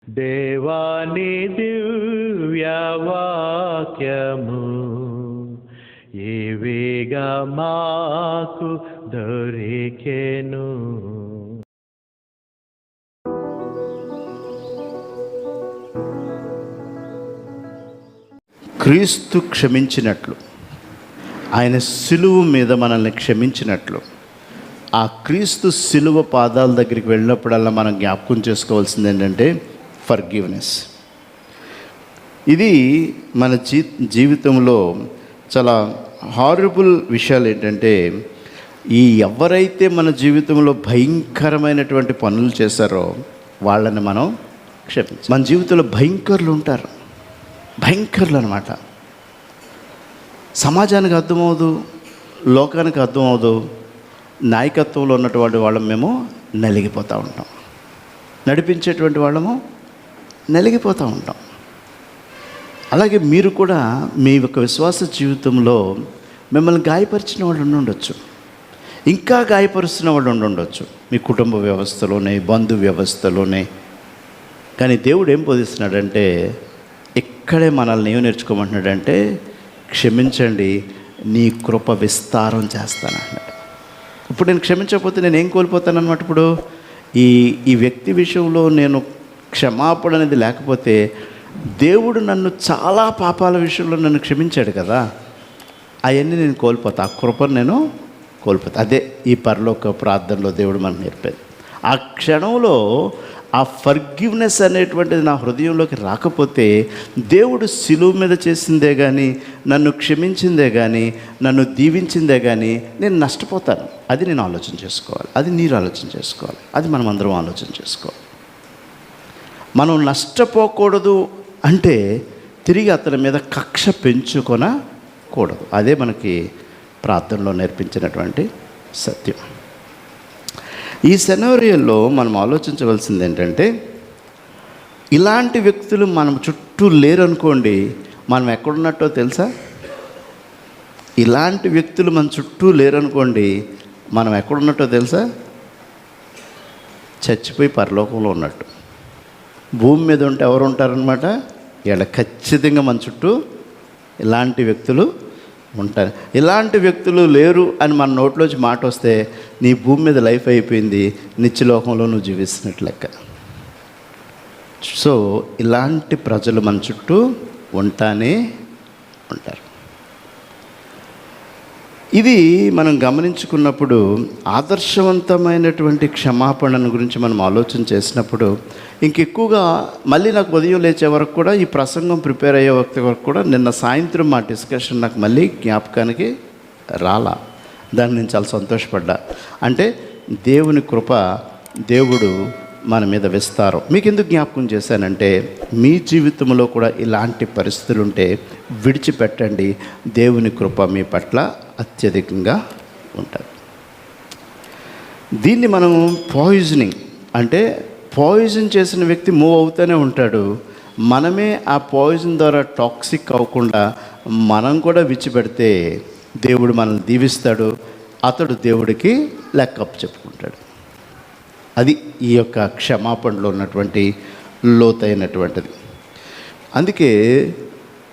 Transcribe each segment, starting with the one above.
దేవాని దివ్యవాక్యము ఏవేగా మాకు దొరికెను. క్రీస్తు క్షమించినట్లు, ఆయన సిలువ మీద మనల్ని క్షమించినట్లు, ఆ క్రీస్తు సిలువ పాదాల దగ్గరికి వెళ్ళినప్పుడల్లా మనం జ్ఞాపకం చేసుకోవాల్సింది ఏంటంటే ఫర్గివ్నెస్. ఇది మన జీవితంలో చాలా హారబుల్ విషయాలు. ఏంటంటే ఎవరైతే మన జీవితంలో భయంకరమైనటువంటి పనులు చేశారో వాళ్ళని మనం క్షమించాలి. మన జీవితంలో భయంకరులు ఉంటారు, భయంకరులు అనమాట. సమాజానికి అర్థమవుదు, లోకానికి అర్థమవుదు. నాయకత్వంలో ఉన్నటువంటి వాళ్ళం మేము నలిగిపోతూ ఉంటాం, నడిపించేటువంటి వాళ్ళము నలిగిపోతూ ఉంటాం. అలాగే మీరు కూడా మీ యొక్క విశ్వాస జీవితంలో మిమ్మల్ని గాయపరిచిన వాళ్ళు ఉండొచ్చు, ఇంకా గాయపరుస్తున్న వాళ్ళు ఉండొచ్చు, మీ కుటుంబ వ్యవస్థలోనే, బంధు వ్యవస్థలోనే. కానీ దేవుడు ఏం బోధిస్తున్నాడంటే, ఇక్కడే మనల్ని ఏం నేర్చుకోమంటున్నాడంటే, క్షమించండి, నీ కృప విస్తారం చేస్తానన్నాడు. ఇప్పుడు నేను క్షమించకపోతే నేను ఏం కోల్పోతాను అన్నమాట. ఇప్పుడు ఈ వ్యక్తి విషయంలో నేను క్షమాపణ అనేది లేకపోతే, దేవుడు నన్ను చాలా పాపాల విషయంలో నన్ను క్షమించాడు కదా, అవన్నీ నేను కోల్పోతా, ఆ కృపను నేను కోల్పోతా. అదే ఈ పరలోక ప్రార్థనలో దేవుడు మనకు నేర్పేది. ఆ క్షణంలో ఆ ఫర్గివ్నెస్ అనేటువంటిది నా హృదయంలోకి రాకపోతే, దేవుడు సిలువ మీద చేసిందే కానీ, నన్ను క్షమించిందే కానీ, నన్ను దీవించిందే కానీ నేను నష్టపోతాను. అది నేను ఆలోచన చేసుకోవాలి, అది మీరు ఆలోచన చేసుకోవాలి, అది మనం అందరం ఆలోచన చేసుకోవాలి. మనం నష్టపోకూడదు అంటే తిరిగి అతని మీద కక్ష పెంచుకొనకూడదు. అదే మనకి ప్రార్థనలో నేర్పించినటువంటి సత్యం. ఈ సెనోరియోలో మనం ఆలోచించవలసింది ఏంటంటే, ఇలాంటి వ్యక్తులు మనం చుట్టూ లేరనుకోండి, మనం ఎక్కడున్నట్టో తెలుసా? ఇలాంటి వ్యక్తులు మన చుట్టూ లేరనుకోండి, మనం ఎక్కడున్నట్టో తెలుసా? చచ్చిపోయి పరలోకంలో ఉన్నట్టు. భూమి మీద ఉంటే ఎవరు ఉంటారనమాట? ఇక్కడ ఖచ్చితంగా మన చుట్టూ ఇలాంటి వ్యక్తులు ఉంటారు. ఇలాంటి వ్యక్తులు లేరు అని మన నోట్లోంచి మాట వస్తే, నీ భూమి మీద లైఫ్ అయిపోయింది, నిత్యలోకంలో నువ్వు జీవిస్తున్నట్లు లెక్క. సో ఇలాంటి ప్రజలు మన చుట్టూ ఉంటానే ఉంటారు. ఇది మనం గమనించుకున్నప్పుడు, ఆదర్శవంతమైనటువంటి క్షమాపణను గురించి మనం ఆలోచన చేసినప్పుడు, ఇంకెక్కువగా మళ్ళీ నాకు ఉదయం లేచే వరకు కూడా, ఈ ప్రసంగం ప్రిపేర్ అయ్యే వరకు కూడా, నిన్న సాయంత్రం మా డిస్కషన్ నాకు మళ్ళీ జ్ఞాపకానికి రాలా. దాన్ని నేను చాలా సంతోషపడ్డా. అంటే దేవుని కృప, దేవుడు మన మీద విస్తారం. మీకు ఎందుకు జ్ఞాపకం చేశానంటే, మీ జీవితంలో కూడా ఇలాంటి పరిస్థితులు ఉంటే విడిచిపెట్టండి, దేవుని కృప మీ పట్ల అత్యధికంగా ఉంటుంది. దీన్ని మనం పాయిజనింగ్ అంటే, పాయిజన్ చేసిన వ్యక్తి మూవ్ అవుతూనే ఉంటాడు. మనమే ఆ పాయిజన్ ద్వారా టాక్సిక్ అవ్వకుండా మనం కూడా విడిచిపెడితే దేవుడు మనల్ని దీవిస్తాడు, అతడు దేవుడికి లెక్కప్ చెప్పుకుంటాడు. అది ఈ యొక్క క్షమాపణలో ఉన్నటువంటి లోతైనటువంటిది. అందుకే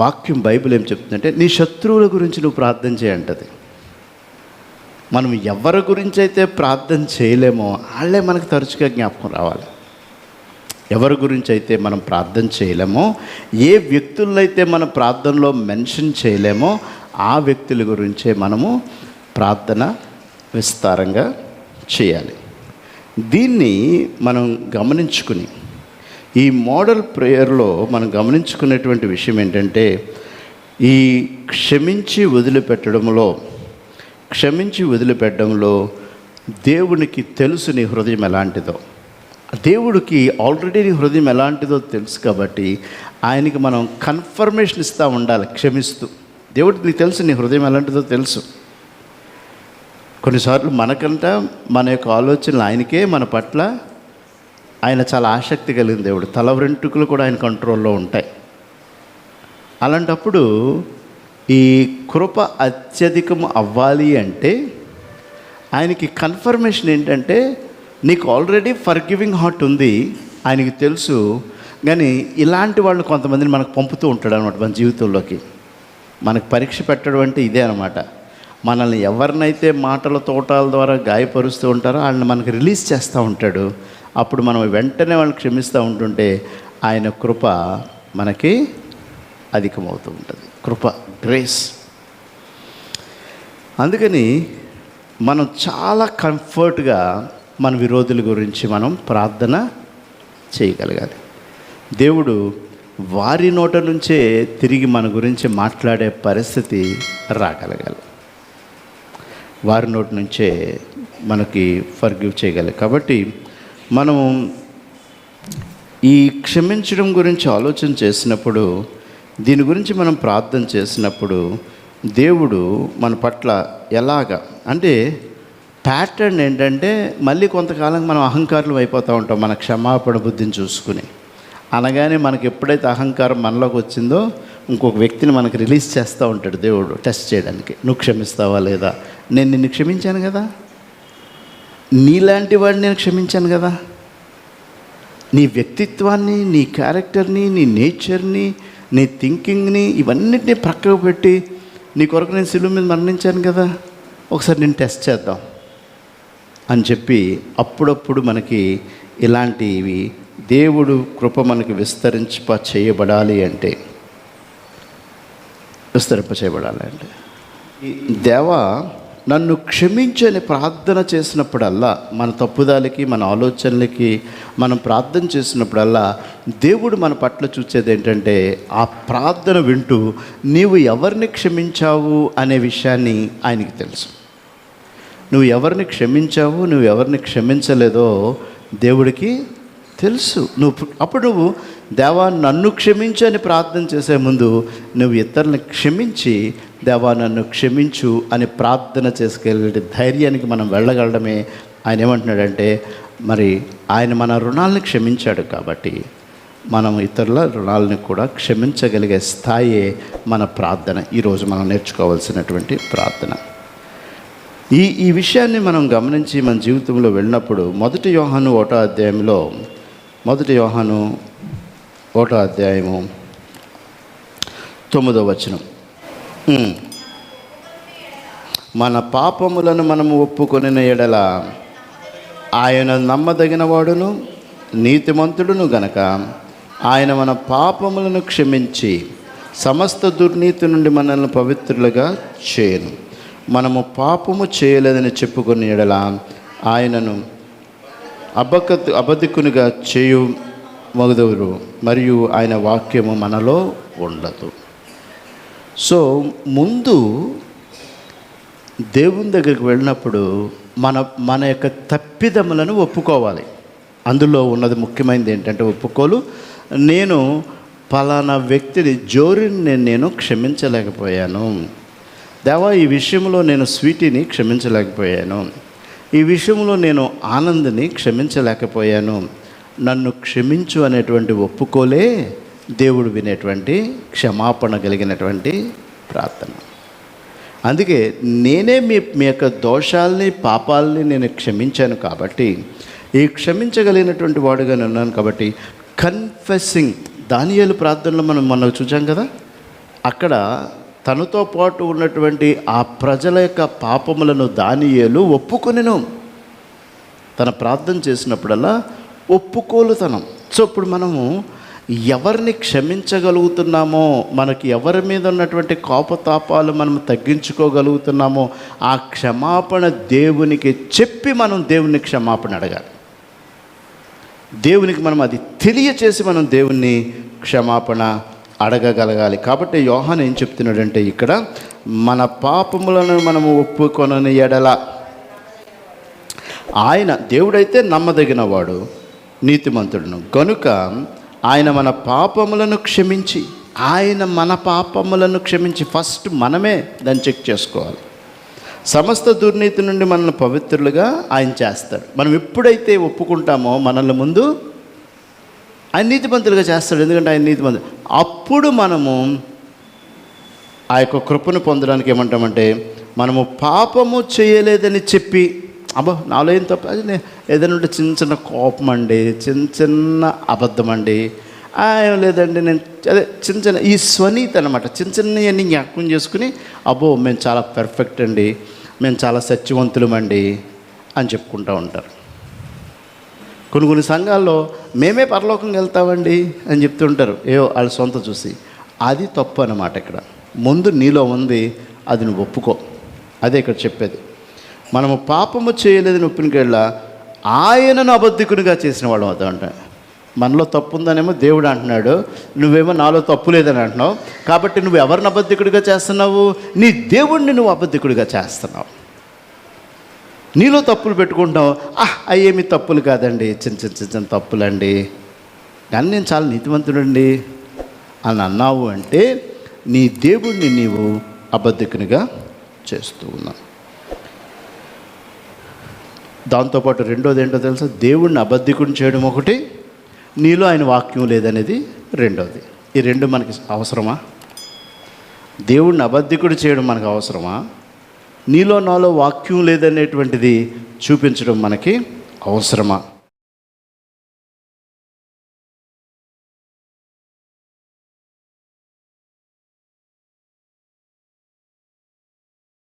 వాక్యం, బైబిల్ ఏం చెప్తుందంటే, నీ శత్రువుల గురించి నువ్వు ప్రార్థన చేయంటది. మనం ఎవరి గురించి అయితే ప్రార్థన చేయలేమో వాళ్ళే మనకు తరచుగా జ్ఞాపకం రావాలి. ఎవరి గురించి అయితే మనం ప్రార్థన చేయలేమో, ఏ వ్యక్తులైతే మన ప్రార్థనలో మెన్షన్ చేయలేమో ఆ వ్యక్తుల గురించే మనము ప్రార్థన విస్తారంగా చేయాలి. దీన్ని మనం గమనించుకుని, ఈ మోడల్ ప్రేయర్లో మనం గమనించుకునేటువంటి విషయం ఏంటంటే, ఈ క్షమించి వదిలిపెట్టడంలో దేవునికి తెలుసు నీ హృదయం ఎలాంటిదో. దేవుడికి ఆల్రెడీ నీ హృదయం ఎలాంటిదో తెలుసు కాబట్టి ఆయనకి మనం కన్ఫర్మేషన్ ఇస్తూ ఉండాలి క్షమిస్తూ. దేవుడికి నీకు తెలుసు నీ హృదయం ఎలాంటిదో తెలుసు. కొన్నిసార్లు మనకంట మన యొక్క ఆలోచనలు ఆయనకే, మన పట్ల ఆయన చాలా ఆసక్తి కలిగిన దేవుడు. తల వెంట్రుకలు కూడా ఆయన కంట్రోల్లో ఉంటాయి. అలాంటప్పుడు ఈ కృప అత్యధికం అవ్వాలి అంటే ఆయనకి కన్ఫర్మేషన్ ఏంటంటే, నీకు ఆల్రెడీ ఫర్గివింగ్ హార్ట్ ఉంది, ఆయనకి తెలుసు. కానీ ఇలాంటి వాళ్ళు కొంతమందిని మనకు పంపుతూ ఉంటాడు అనమాట మన జీవితంలోకి. మనకు పరీక్ష పెట్టడం అంటే ఇదే అనమాట. మనల్ని ఎవరినైతే మాటల తోటాల ద్వారా గాయపరుస్తూ ఉంటారో వాళ్ళని మనకు రిలీజ్ చేస్తూ ఉంటాడు. అప్పుడు మనం వెంటనే వాళ్ళని క్షమిస్తూ ఉంటుంటే ఆయన కృప మనకి అధికమవుతూ ఉంటుంది. కృప, గ్రేస్. అందుకని మనం చాలా కంఫర్ట్గా మన విరోధుల గురించి మనం ప్రార్థన చేయగలగాలి. దేవుడు వారి నోట నుంచే తిరిగి మన గురించి మాట్లాడే పరిస్థితి రాగలగాలి. వారి నోటి నుంచే మనకి ఫర్గివ్ చేయగలగాలి. కాబట్టి మనం ఈ క్షమించడం గురించి ఆలోచన చేసినప్పుడు, దీని గురించి మనం ప్రార్థన చేసినప్పుడు దేవుడు మన పట్ల ఎలాగా అంటే ప్యాటర్న్ ఏంటంటే, మళ్ళీ కొంతకాలం మనం అహంకారులు అయిపోతూ ఉంటాం మన క్షమాపణ బుద్ధిని చూసుకుని. అనగానే మనకి ఎప్పుడైతే అహంకారం మనలోకి వచ్చిందో ఇంకొక వ్యక్తిని మనకు రిలీజ్ చేస్తూ ఉంటాడు దేవుడు టెస్ట్ చేయడానికి. నువ్వు క్షమిస్తావా లేదా? నేను నిన్ను క్షమించాను కదా, నీలాంటి వాడిని నేను క్షమించాను కదా, నీ వ్యక్తిత్వాన్ని, నీ క్యారెక్టర్ని, నీ నేచర్ని, నీ థింకింగ్ని ఇవన్నిటినీ ప్రక్కకు పెట్టి నీ కొరకు నేను సిలువ మీద మరణించాను కదా, ఒకసారి నేను టెస్ట్ చేద్దాం అని చెప్పి అప్పుడప్పుడు మనకి ఇలాంటివి దేవుడు కృప మనకి చేయబడాలి అంటే దేవా నన్ను క్షమించని ప్రార్థన చేసినప్పుడల్లా, మన తప్పుదాలకి, మన ఆలోచనలకి మనం ప్రార్థన చేసినప్పుడల్లా దేవుడు మన పట్ల చూసేది ఏంటంటే, ఆ ప్రార్థన వింటూ నీవు ఎవరిని క్షమించావు అనే విషయాన్ని ఆయనకి తెలుసు. నువ్వు ఎవరిని క్షమించావు, నువ్వు ఎవరిని క్షమించలేదో దేవుడికి తెలుసు. అప్పుడు నువ్వు దేవా నన్ను క్షమించు అని ప్రార్థన చేసే ముందు నువ్వు ఇతరులను క్షమించి దేవా నన్ను క్షమించు అని ప్రార్థన చేసుకెళ్ళే ధైర్యానికి మనం వెళ్ళగలడమే. ఆయన ఏమంటున్నాడంటే, మరి ఆయన మన రుణాలను క్షమించాడు కాబట్టి మనం ఇతరుల రుణాలను కూడా క్షమించగలిగే స్థాయే మన ప్రార్థన. ఈరోజు మనం నేర్చుకోవాల్సినటువంటి ప్రార్థన. ఈ విషయాన్ని మనం గమనించి మన జీవితంలో వెళ్ళినప్పుడు 1 యోహాను 1వ అధ్యాయంలో 1 యోహాను 1వ అధ్యాయము 9వ వచనం, మన పాపములను మనము ఒప్పుకొనిన ఎడల ఆయన నమ్మదగిన వాడును నీతిమంతుడును గనక ఆయన మన పాపములను క్షమించి సమస్త దుర్నీతి నుండి మనల్ని పవిత్రులుగా చేయను. మనము పాపము చేయలేదని చెప్పుకుని ఎడల ఆయనను అబద్ధికునిగా చేయు మగుదవురు మరియు ఆయన వాక్యము మనలో ఉండదు. సో ముందు దేవుని దగ్గరికి వెళ్ళినప్పుడు మన యొక్క తప్పిదములను ఒప్పుకోవాలి. అందులో ఉన్నది ముఖ్యమైనది ఏంటంటే ఒప్పుకోలు. నేను పలానా వ్యక్తిని జోరిని నేను క్షమించలేకపోయాను దేవా, ఈ విషయంలో నేను స్వీటీని క్షమించలేకపోయాను, ఈ విషయంలో నేను ఆనందని క్షమించలేకపోయాను, నన్ను క్షమించు అనేటువంటి ఒప్పుకోలే దేవుడు వినేటువంటి క్షమాపణ కలిగినటువంటి ప్రార్థన. అందుకే నేనే మీ యొక్క దోషాలని, పాపాలని నేను క్షమించాను కాబట్టి, ఈ క్షమించగలిగినటువంటి వాడుగా ఉన్నాను కాబట్టి కన్ఫెసింగ్. దానియేలు ప్రార్థనలో మనం చూసాం కదా, అక్కడ తనతో పాటు ఉన్నటువంటి ఆ ప్రజల యొక్క పాపములను దానియేలు ఒప్పుకొనెను. తన ప్రార్థన చేసినప్పుడల్లా ఒప్పుకోలుతనం. సో ఇప్పుడు మనము ఎవరిని క్షమించగలుగుతున్నామో, మనకి ఎవరి మీద ఉన్నటువంటి కోపతాపాలు మనం తగ్గించుకోగలుగుతున్నామో ఆ క్షమాపణ దేవునికి చెప్పి మనం దేవుని క్షమాపణ అడగాలి. దేవునికి మనం అది తెలియచేసి మనం దేవుణ్ణి క్షమాపణ అడగగలగాలి. కాబట్టి యోహాను ఏం చెప్తున్నాడంటే, ఇక్కడ మన పాపములను మనము ఒప్పుకొనని ఎడల ఆయన దేవుడైతే నమ్మదగిన వాడు నీతిమంతుడును గనుక ఆయన మన పాపములను క్షమించి, ఆయన మన పాపములను క్షమించి ఫస్ట్ మనమే దాన్ని చెక్ చేసుకోవాలి. సమస్త దుర్నీతి నుండి మనల్ని పవిత్రులుగా ఆయన చేస్తాడు. మనం ఎప్పుడైతే ఒప్పుకుంటామో మనల్ని ముందు ఆయన నీతిమంతులుగా చేస్తాడు. ఎందుకంటే ఆయన నీతిమంతుడు. అప్పుడు మనము ఆ యొక్క కృపను పొందడానికి ఏమంటామంటే, మనము పాపము చేయలేదని చెప్పి, అబ్బా నాలో ఏం తప్ప, అది ఏదైనా ఉంటే చిన్న చిన్న కోపం అండి, చిన్న చిన్న అబద్ధం అండి ఏం లేదండి నేను అదే చిన్న చిన్న ఈ స్వనీతి అనమాట, చిన్న చిన్నవన్నీ జ్ఞాపకం చేసుకుని అబ్బో మేము చాలా పర్ఫెక్ట్ అండి, మేము చాలా సత్యవంతులమండి అని చెప్పుకుంటూ ఉంటారు. కొన్ని సంఘాల్లో మేమే పరలోకం వెళ్తామండి అని చెప్తుంటారు, వాళ్ళ సొంత చూసి. అది తప్పు అన్నమాట. ఇక్కడ ముందు నీలో ఉంది, అది నువ్వు ఒప్పుకో. అదే ఇక్కడ చెప్పేది. మనము పాపము చేయలేదని ఒప్పునికెళ్ళ ఆయనను అబద్ధికునిగా చేసిన వాడు అవుతామంట. మనలో తప్పు ఉందనేమో దేవుడు అంటున్నాడు, నువ్వేమో నాలో తప్పు లేదని అంటున్నావు. కాబట్టి నువ్వు ఎవరిని అబద్ధికుడిగా చేస్తున్నావు? నీ దేవుణ్ణి నువ్వు అబద్ధికుడిగా చేస్తున్నావు. నీలో తప్పులు పెట్టుకుంటావు, అయ్యేమి తప్పులు కాదండి, చిన్న తప్పులండి, కానీ నేను చాలా నీతివంతుడండి అని అన్నావు అంటే నీ దేవుణ్ణి నీవు అబద్ధికునిగా చేస్తూ ఉన్నావు. దాంతోపాటు రెండోది ఏంటో తెలుసా? దేవుణ్ణి అబద్ధికుని చేయడం ఒకటి, నీలో ఆయన వాక్యం లేదనేది రెండోది. ఈ రెండు మనకి అవసరమా? దేవుణ్ణి అబద్ధికుడు చేయడం మనకు అవసరమా? నీలో నాలో వాక్యం లేదనేటువంటిది చూపించడం మనకి అవసరమా?